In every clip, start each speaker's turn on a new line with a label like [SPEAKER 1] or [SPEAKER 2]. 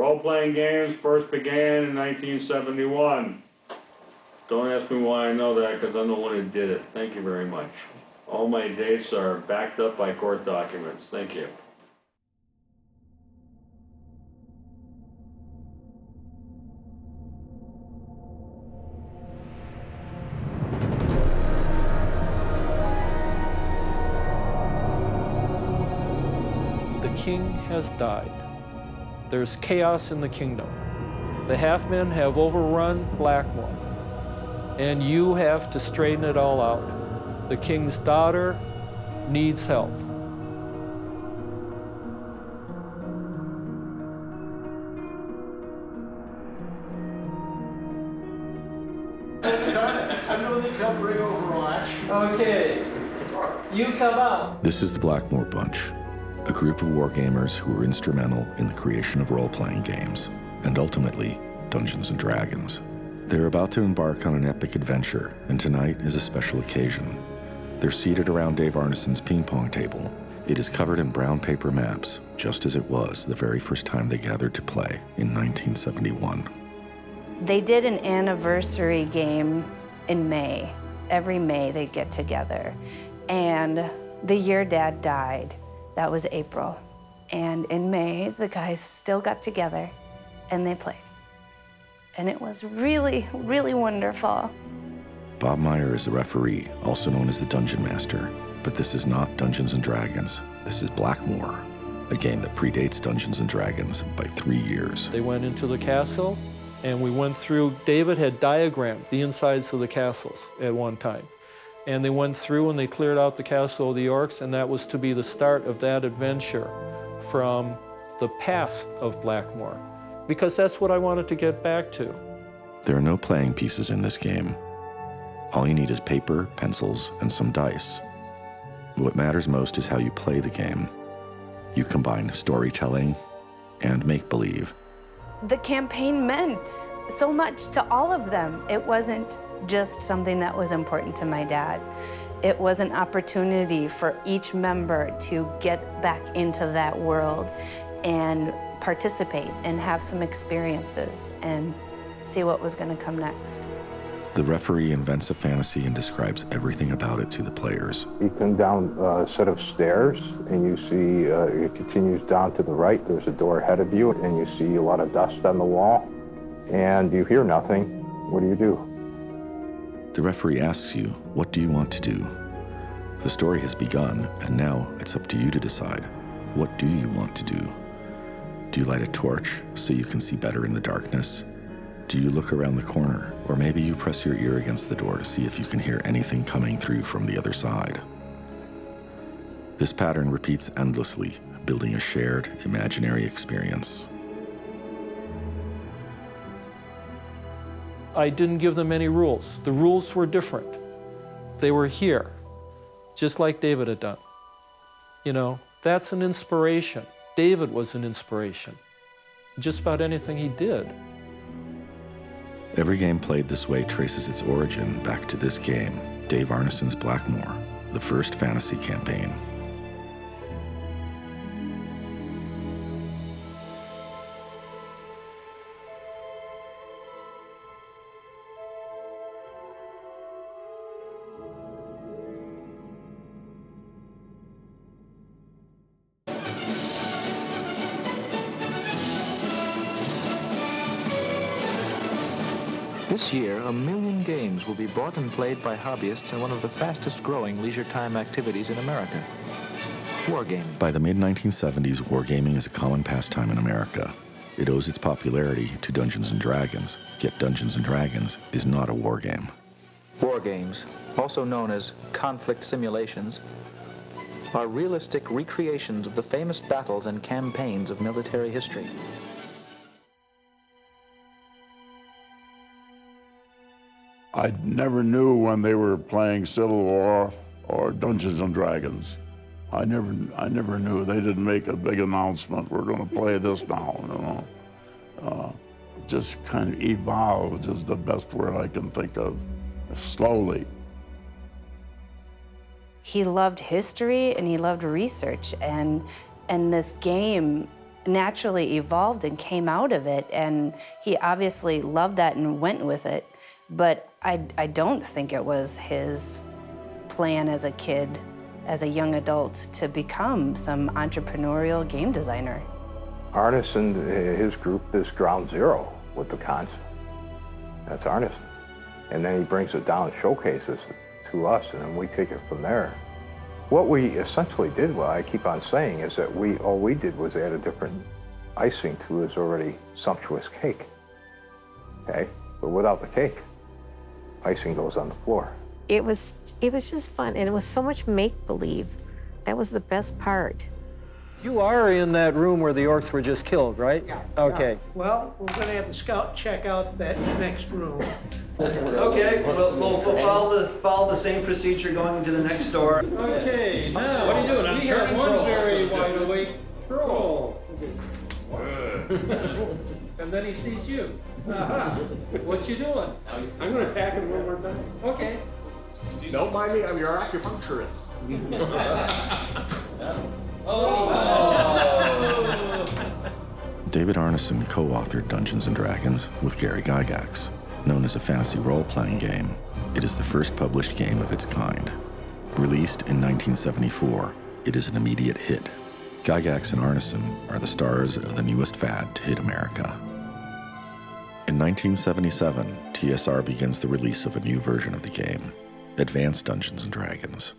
[SPEAKER 1] Role-playing games first began in 1971. Don't ask me why I know that, because I'm the one who did it. Thank you very much. All my dates are backed up by court documents. Thank you.
[SPEAKER 2] The king has died. There's chaos in the kingdom. The half-men have overrun Blackmoor, and you have to straighten it all out. The king's daughter needs help.
[SPEAKER 3] I'm going to come bring Overwatch.
[SPEAKER 2] Okay, you come out.
[SPEAKER 4] This is the Blackmoor Bunch, a group of wargamers who were instrumental in the creation of role-playing games, and ultimately, Dungeons & Dragons. They're about to embark on an epic adventure, and tonight is a special occasion. They're seated around Dave Arneson's ping-pong table. It is covered in brown paper maps, just as it was the very first time they gathered to play in 1971.
[SPEAKER 5] They did an anniversary game in May. Every May they'd get together. And the year Dad died, that was April. And in May, the guys still got together and they played. And it was really, really wonderful.
[SPEAKER 4] Bob Meyer is the referee, also known as the Dungeon Master. But this is not Dungeons & Dragons. This is Blackmoor, a game that predates Dungeons & Dragons by 3 years.
[SPEAKER 2] They went into the castle, and we went through. David had diagrammed the insides of the castles at one time. And they went through and they cleared out the castle of the orcs, and that was to be the start of that adventure from the past of Blackmoor, because that's what I wanted to get back to.
[SPEAKER 4] There are no playing pieces in this game. All you need is paper, pencils, and some dice. What matters most is how you play the game. You combine storytelling and make-believe.
[SPEAKER 5] The campaign meant so much to all of them. It wasn't just something that was important to my dad. It was an opportunity for each member to get back into that world and participate and have some experiences and see what was going to come next.
[SPEAKER 4] The referee invents a fantasy and describes everything about it to the players.
[SPEAKER 6] You come down a set of stairs and you see it continues down to the right. There's a door ahead of you and you see a lot of dust on the wall and you hear nothing. What do you do?
[SPEAKER 4] The referee asks you, what do you want to do? The story has begun, and now it's up to you to decide. What do you want to do? Do you light a torch so you can see better in the darkness? Do you look around the corner, or maybe you press your ear against the door to see if you can hear anything coming through from the other side? This pattern repeats endlessly, building a shared, imaginary experience.
[SPEAKER 2] I didn't give them any rules. The rules were different. They were here, just like David had done. You know, that's an inspiration. David was an inspiration. Just about anything he did.
[SPEAKER 4] Every game played this way traces its origin back to this game, Dave Arneson's Blackmoor, the first fantasy campaign.
[SPEAKER 7] This year, 1 million games will be bought and played by hobbyists in one of the fastest-growing leisure time activities in America, wargaming.
[SPEAKER 4] By the mid-1970s, wargaming is a common pastime in America. It owes its popularity to Dungeons & Dragons, yet Dungeons & Dragons is not a wargame.
[SPEAKER 7] Wargames, also known as conflict simulations, are realistic recreations of the famous battles and campaigns of military history.
[SPEAKER 8] I never knew when they were playing Civil War or Dungeons and Dragons. I never knew. They didn't make a big announcement, we're going to play this now, you know. Just kind of evolved is the best word I can think of, slowly.
[SPEAKER 5] He loved history and he loved research, and this game naturally evolved and came out of it, and he obviously loved that and went with it. But I don't think it was his plan as a kid, as a young adult, to become some entrepreneurial game designer.
[SPEAKER 6] Arneson, his group is ground zero with the concept. That's Arneson. And then he brings it down and showcases it to us, and then we take it from there. What we essentially did, what I keep on saying, is that all we did was add a different icing to his already sumptuous cake, okay? But without the cake, icing goes on the floor.
[SPEAKER 9] It was just fun, and it was so much make-believe. That was the best part.
[SPEAKER 2] You are in that room where the orcs were just killed, right?
[SPEAKER 3] Yeah.
[SPEAKER 2] Okay.
[SPEAKER 3] Well, we're gonna have the scout check out that next room.
[SPEAKER 10] Okay, we'll follow the same procedure going into the next door.
[SPEAKER 2] Okay, now.
[SPEAKER 10] What are you doing? I'm turning troll.
[SPEAKER 2] One very wide awake troll. And then he sees you. What you doing?
[SPEAKER 3] I'm gonna attack him one more time.
[SPEAKER 2] Okay.
[SPEAKER 3] Don't mind me, I'm your acupuncturist.
[SPEAKER 4] David Arneson co-authored Dungeons & Dragons with Gary Gygax. Known as a fantasy role-playing game, it is the first published game of its kind. Released in 1974, it is an immediate hit. Gygax and Arneson are the stars of the newest fad to hit America. In 1977, TSR begins the release of a new version of the game, Advanced Dungeons & Dragons.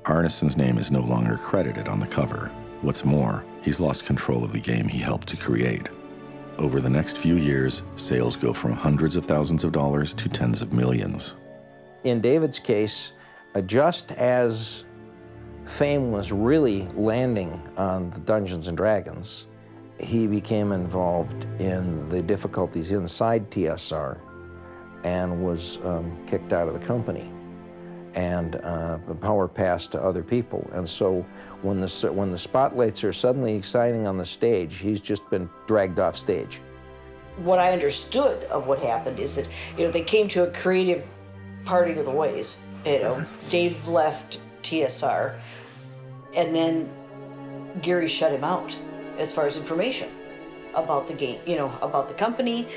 [SPEAKER 4] Arneson's name is no longer credited on the cover. What's more, he's lost control of the game he helped to create. Over the next few years, sales go from hundreds of thousands of dollars to tens of millions.
[SPEAKER 11] In David's case, just as fame was really landing on the Dungeons & Dragons, he became involved in the difficulties inside TSR and was kicked out of the company. And the power passed to other people. And so when the spotlights are suddenly shining on the stage, he's just been dragged off stage.
[SPEAKER 12] What I understood of what happened is that, they came to a creative parting of the ways. Dave left TSR, and then Gary shut him out as far as information about the game, about the company,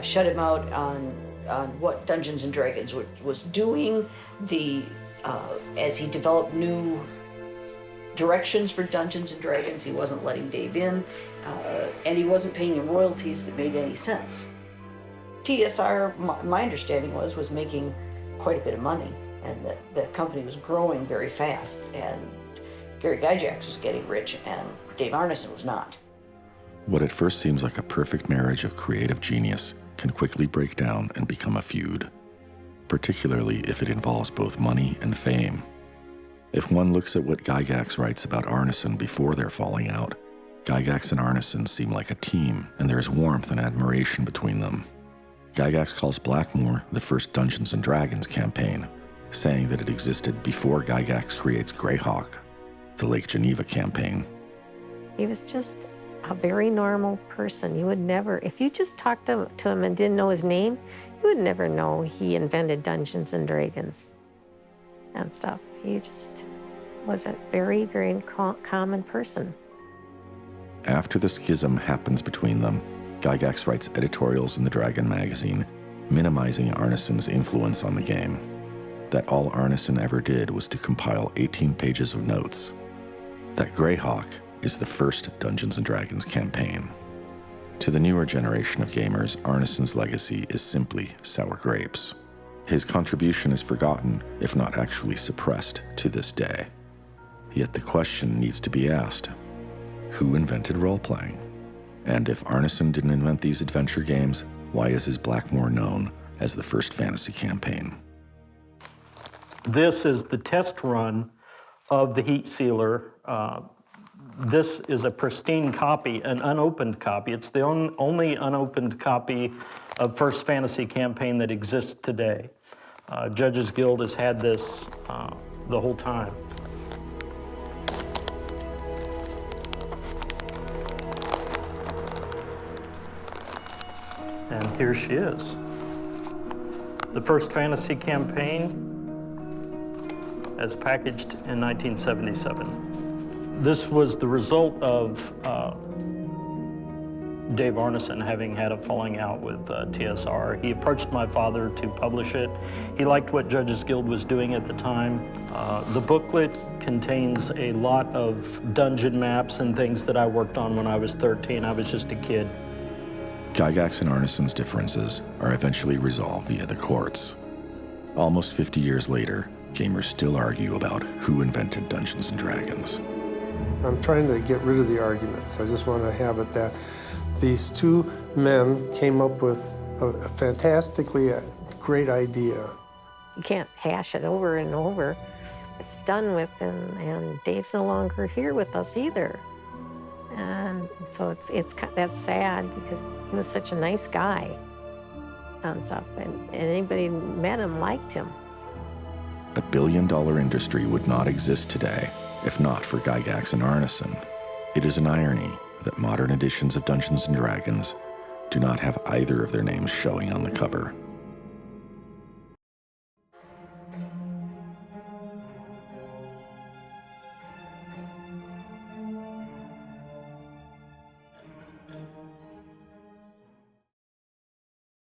[SPEAKER 12] shut him out on what Dungeons & Dragons was doing, as he developed new directions for Dungeons & Dragons, he wasn't letting Dave in, and he wasn't paying him royalties that made any sense. TSR, my understanding was making quite a bit of money, and that the company was growing very fast, and Gary Gygax was getting rich, and Dave Arneson was not.
[SPEAKER 4] What at first seems like a perfect marriage of creative genius can quickly break down and become a feud, particularly if it involves both money and fame. If one looks at what Gygax writes about Arneson before their falling out, Gygax and Arneson seem like a team, and there is warmth and admiration between them. Gygax calls Blackmoor the first Dungeons & Dragons campaign, saying that it existed before Gygax creates Greyhawk, the Lake Geneva campaign.
[SPEAKER 9] He was just a very normal person. You would never, if you just talked to him and didn't know his name, you would never know he invented Dungeons & Dragons and stuff. He just was a very, very common person.
[SPEAKER 4] After the schism happens between them, Gygax writes editorials in the Dragon magazine, minimizing Arneson's influence on the game. That all Arneson ever did was to compile 18 pages of notes. That Greyhawk is the first Dungeons & Dragons campaign. To the newer generation of gamers, Arneson's legacy is simply sour grapes. His contribution is forgotten, if not actually suppressed, to this day. Yet the question needs to be asked: who invented role-playing? And if Arneson didn't invent these adventure games, why is his Blackmoor known as the first fantasy campaign?
[SPEAKER 13] This is the test run of the heat sealer. This is a pristine copy, an unopened copy. It's the only unopened copy of First Fantasy Campaign that exists today. Judges Guild has had this the whole time. And here she is. The First Fantasy Campaign as packaged in 1977. This was the result of Dave Arneson, having had a falling out with TSR. He approached my father to publish it. He liked what Judges Guild was doing at the time. The booklet contains a lot of dungeon maps and things that I worked on when I was 13. I was just a kid.
[SPEAKER 4] Gygax and Arneson's differences are eventually resolved via the courts. Almost 50 years later, gamers still argue about who invented Dungeons and Dragons.
[SPEAKER 14] I'm trying to get rid of the arguments. I just want to have it that these two men came up with a fantastically great idea.
[SPEAKER 9] You can't hash it over and over. It's done with, and Dave's no longer here with us either. And so that's sad because he was such a nice guy and stuff, and anybody who met him liked him.
[SPEAKER 4] A billion-dollar industry would not exist today if not for Gygax and Arneson. It is an irony that modern editions of Dungeons and Dragons do not have either of their names showing on the cover.